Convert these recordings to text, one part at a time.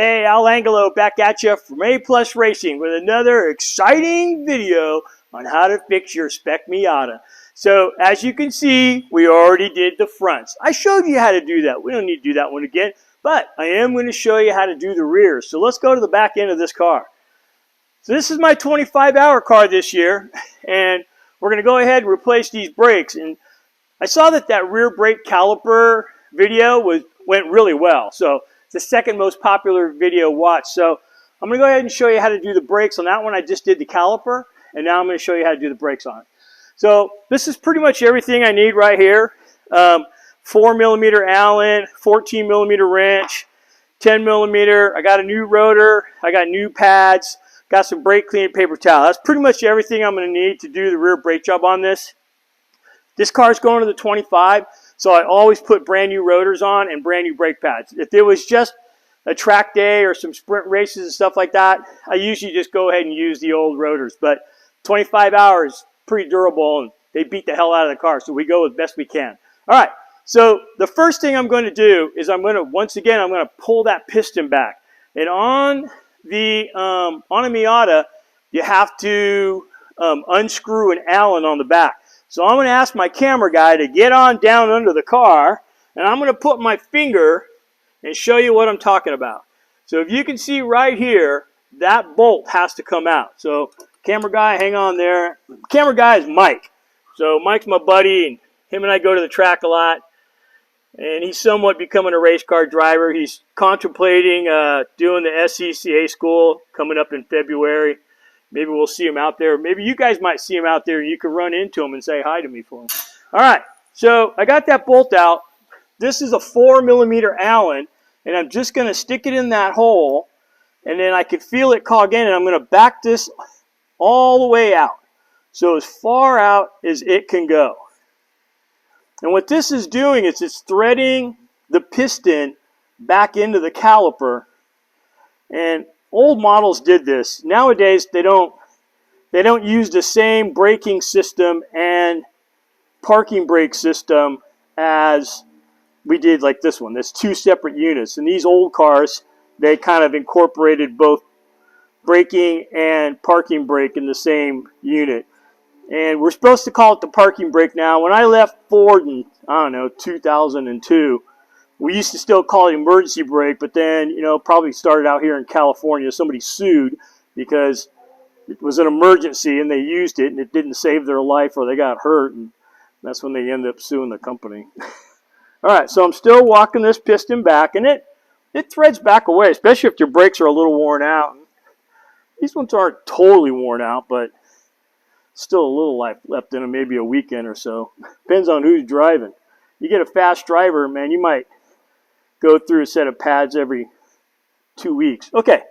Hey, Al Angelo back at you from A Plus Racing with another exciting video on how to fix your Spec Miata. So as you can see, we already did the fronts. I showed you how to do that. We don't need to do that one again, but I am going to show you how to do the rears. So let's go to the back end of this car. So this is my 25-hour car this year, and we're going to go ahead and replace these brakes. And I saw that rear brake caliper video went really well. So it's the second most popular video watched. So I'm going to go ahead and show you how to do the brakes on that one. I just did the caliper, and now I'm going to show you how to do the brakes on it. So this is pretty much everything I need right here. 4mm Allen, 14mm wrench, 10mm. I got a new rotor. I got new pads. Got some brake cleaning paper towel. That's pretty much everything I'm going to need to do the rear brake job on this. This car's going to the 25, so I always put brand new rotors on and brand new brake pads. If it was just a track day or some sprint races and stuff like that, I usually just go ahead and use the old rotors. But 25 hours, pretty durable, and they beat the hell out of the car, so we go as best we can. All right, so the first thing I'm going to do is once again, I'm going to pull that piston back. And on a Miata, you have to unscrew an Allen on the back. So I'm going to ask my camera guy to get on down under the car, and I'm going to put my finger and show you what I'm talking about. So if you can see right here, that bolt has to come out. So camera guy, hang on there. Camera guy is Mike. So Mike's my buddy, and him and I go to the track a lot. And he's somewhat becoming a race car driver. He's contemplating doing the SCCA school coming up in February. Maybe we'll see him out there. Maybe you guys might see him out there and you can run into him and say hi to me for him. All right, so I got that bolt out. This is a 4mm Allen, and I'm just going to stick it in that hole, and then I can feel it cog in, and I'm going to back this all the way out. So as far out as it can go. And what this is doing is it's threading the piston back into the caliper. And old models did this. Nowadays they don't use the same braking system and parking brake system as we did like this one. There's two separate units. And these old cars, they kind of incorporated both braking and parking brake in the same unit. And we're supposed to call it the parking brake now. When I left Ford in, I don't know, 2002, we used to still call it emergency brake, but then, you know, probably started out here in California. Somebody sued because it was an emergency and they used it and it didn't save their life or they got hurt, and that's when they ended up suing the company. All right, so I'm still walking this piston back, and it threads back away, especially if your brakes are a little worn out. These ones aren't totally worn out, but still a little life left in them, maybe a weekend or so. Depends on who's driving. You get a fast driver, man, you might go through a set of pads every 2 weeks. Okay,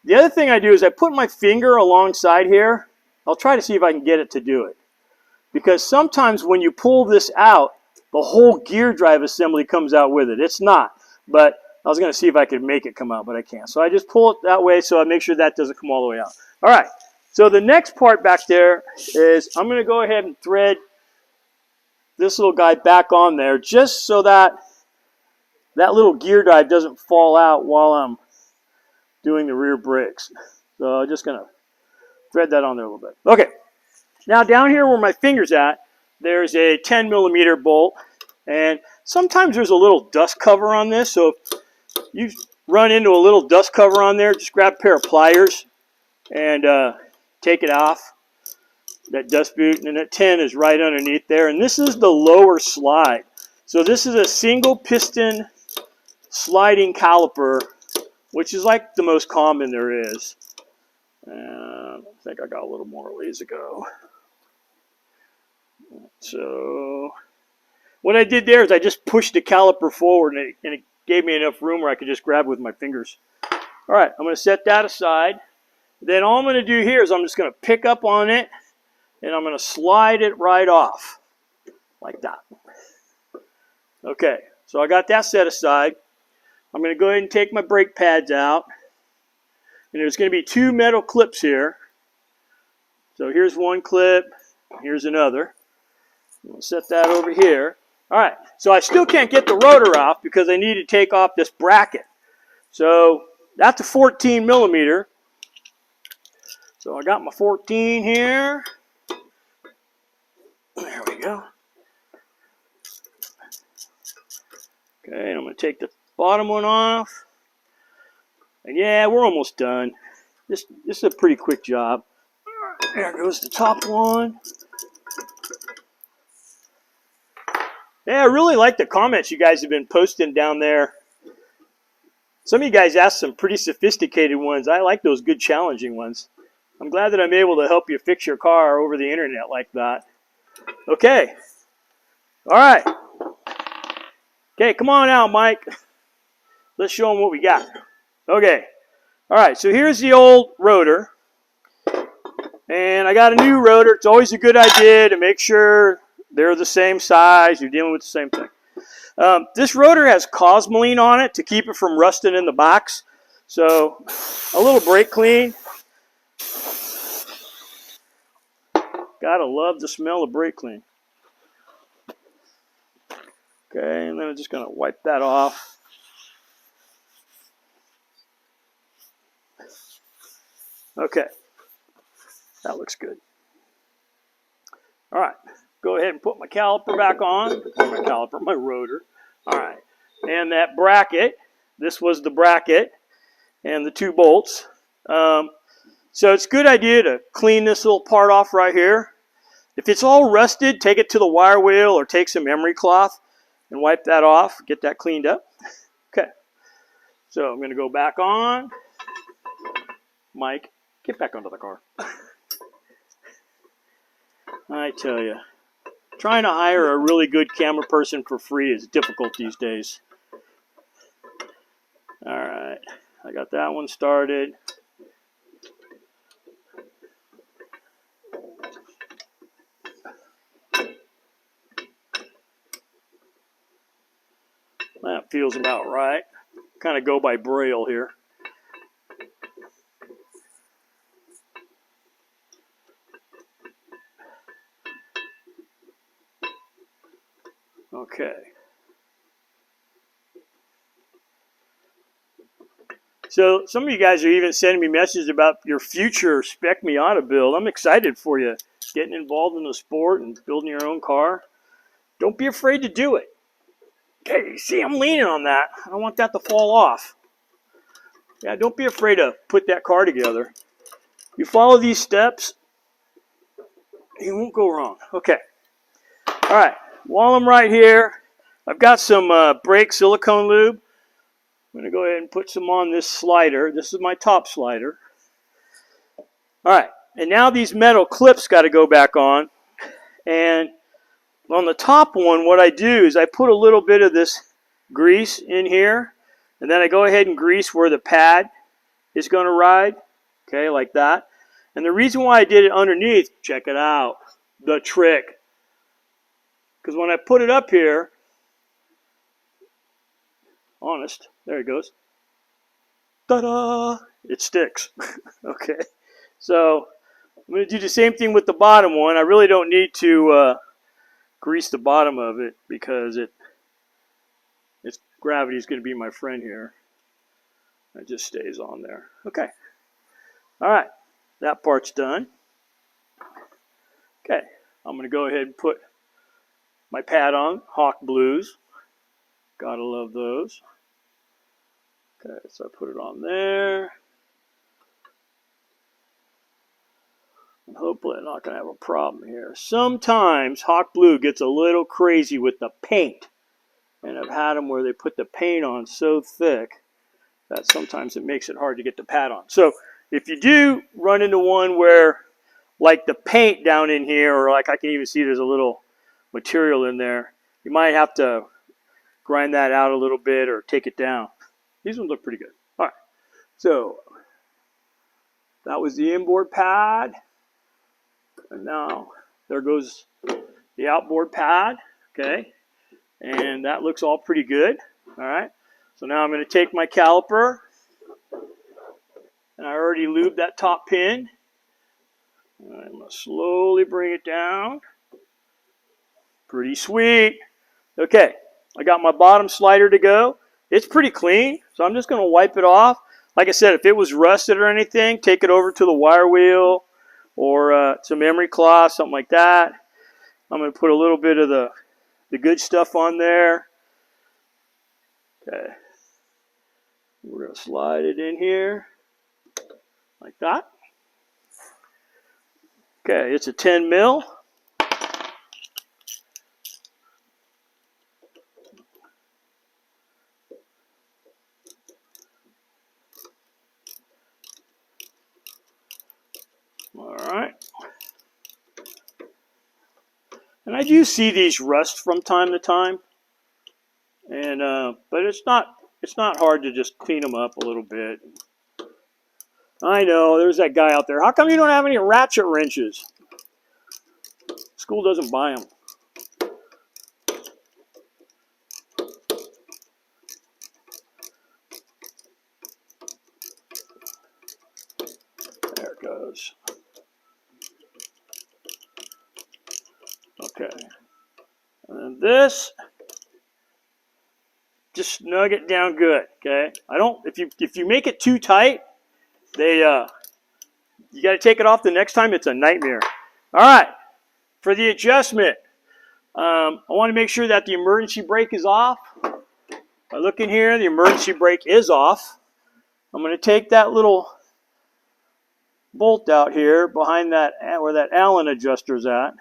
the other thing I do is I put my finger alongside here. I'll try to see if I can get it to do it. Because sometimes when you pull this out, the whole gear drive assembly comes out with it. It's not, but I was going to see if I could make it come out, but I can't. So I just pull it that way so I make sure that doesn't come all the way out. All right. So the next part back there is I'm going to go ahead and thread this little guy back on there just so that little gear drive doesn't fall out while I'm doing the rear brakes. So I'm just going to thread that on there a little bit. Okay. Now down here where my finger's at, there's a 10mm bolt, and sometimes there's a little dust cover on this. So if you run into a little dust cover on there, just grab a pair of pliers and take it off, that dust boot, and that 10 is right underneath there. And this is the lower slide. So this is a single piston sliding caliper, which is like the most common there is. I think I got a little more ways to go. So what I did there is I just pushed the caliper forward, and it gave me enough room where I could just grab it with my fingers. All right, I'm going to set that aside. Then all I'm going to do here is I'm just going to pick up on it, and I'm going to slide it right off, like that. Okay, so I got that set aside. I'm going to go ahead and take my brake pads out, and there's going to be two metal clips here. So here's one clip, here's another. I'm going to set that over here. All right, so I still can't get the rotor off because I need to take off this bracket. So That's a 14 millimeter. So I got my 14 here. There we go. Okay, and I'm going to take the bottom one off. And yeah, we're almost done. This is a pretty quick job. There goes the top one. Yeah, I really like the comments you guys have been posting down there. Some of you guys asked some pretty sophisticated ones. I like those good challenging ones. I'm glad that I'm able to help you fix your car over the internet like that. Okay. All right. Okay, come on out, Mike. Let's show them what we got. Okay. All right, so here's the old rotor. And I got a new rotor. It's always a good idea to make sure they're the same size. You're dealing with the same thing. This rotor has cosmoline on it to keep it from rusting in the box. So a little brake clean. Gotta love the smell of brake clean. Okay, and then I'm just gonna wipe that off. Okay, that looks good. All right, go ahead and put my caliper back on. My rotor. All right, and that bracket, this was the bracket and the 2 bolts. So it's a good idea to clean this little part off right here. If it's all rusted, take it to the wire wheel or take some emery cloth and wipe that off, get that cleaned up. Okay, so I'm going to go back on. Mike, get back onto the car. I tell you, trying to hire a really good camera person for free is difficult these days. All right, I got that one started. That feels about right. Kind of go by Braille here. Okay. So some of you guys are even sending me messages about your future Spec Miata build. I'm excited for you getting involved in the sport and building your own car. Don't be afraid to do it. Okay, you see I'm leaning on that. I don't want that to fall off. Yeah, don't be afraid to put that car together. You follow these steps, you won't go wrong. Okay. All right, while I'm right here, I've got some brake silicone lube. I'm going to go ahead and put some on this slider. This is my top slider. All right, and now these metal clips got to go back on. And on the top one, what I do is I put a little bit of this grease in here, and then I go ahead and grease where the pad is going to ride, okay, like that. And the reason why I did it underneath, check it out, the trick. Because when I put it up here, honest, there it goes. Ta-da! It sticks. Okay, so I'm going to do the same thing with the bottom one. I really don't need to grease the bottom of it because its gravity is going to be my friend here. It just stays on there. Okay. All right. That part's done. Okay. I'm going to go ahead and put my pad on. Hawk Blues. Gotta love those. Okay. So I put it on there. And hopefully I'm not going to have a problem here. Sometimes Hawk Blue gets a little crazy with the paint. And I've had them where they put the paint on so thick that sometimes it makes it hard to get the pad on. So if you do run into one where like the paint down in here, or like I can even see there's a little material in there, you might have to grind that out a little bit or take it down. These ones look pretty good. All right, so that was the inboard pad. And now there goes the outboard pad, okay? And that looks all pretty good, all right? So now I'm going to take my caliper, and I already lubed that top pin. I'm going to slowly bring it down. Pretty sweet. Okay, I got my bottom slider to go. It's pretty clean, so I'm just going to wipe it off. Like I said, if it was rusted or anything, take it over to the wire wheel or some emery cloth, something like that. I'm going to put a little bit of the good stuff on there. Okay. We're going to slide it in here like that. Okay, it's a 10 mil. All right. And I do see these rust from time to time, and but it's not hard to just clean them up a little bit. I know there's that guy out there. How come you don't have any ratchet wrenches? School doesn't buy them. There it goes. Okay. And this, just snug it down good. Okay. I don't. If you make it too tight, you got to take it off the next time. It's a nightmare. All right. For the adjustment, I want to make sure that the emergency brake is off. I look in here, the emergency brake is off. I'm going to take that little bolt out here behind that, where that Allen adjuster is at.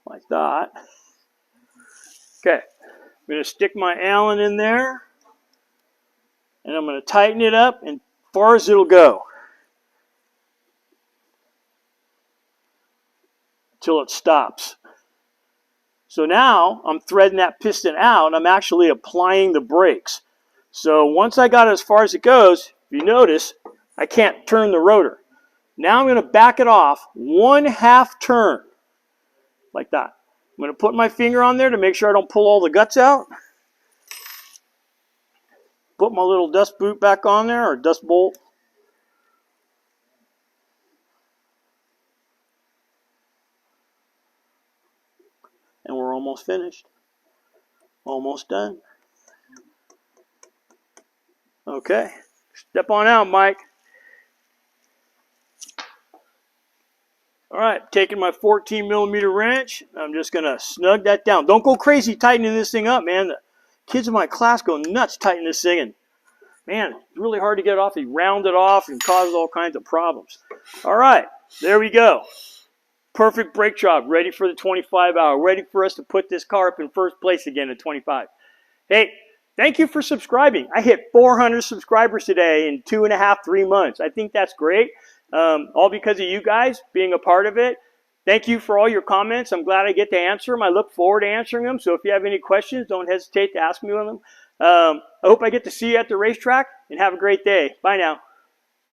Like that. Okay. I'm going to stick my Allen in there. And I'm going to tighten it up as far as it'll go. Till it stops. So now I'm threading that piston out and I'm actually applying the brakes. So once I got it as far as it goes, if you notice, I can't turn the rotor. Now I'm going to back it off 1/2 turn. Like that. I'm going to put my finger on there to make sure I don't pull all the guts out. Put my little dust boot back on there, or dust bolt. And we're almost finished. Almost done. Okay. Step on out, Mike. All right, taking my 14mm wrench. I'm just going to snug that down. Don't go crazy tightening this thing up, man. The kids in my class go nuts tightening this thing. And, man, it's really hard to get it off. They round it off and causes all kinds of problems. All right, there we go. Perfect brake job, ready for the 25-hour. Ready for us to put this car up in first place again at 25. Hey, thank you for subscribing. I hit 400 subscribers today in 2.5, 3 months. I think that's great. All because of you guys being a part of it. Thank you for all your comments. I'm glad I get to answer them. I look forward to answering them. So if you have any questions, don't hesitate to ask me one of them. I hope I get to see you at the racetrack, and have a great day. Bye now.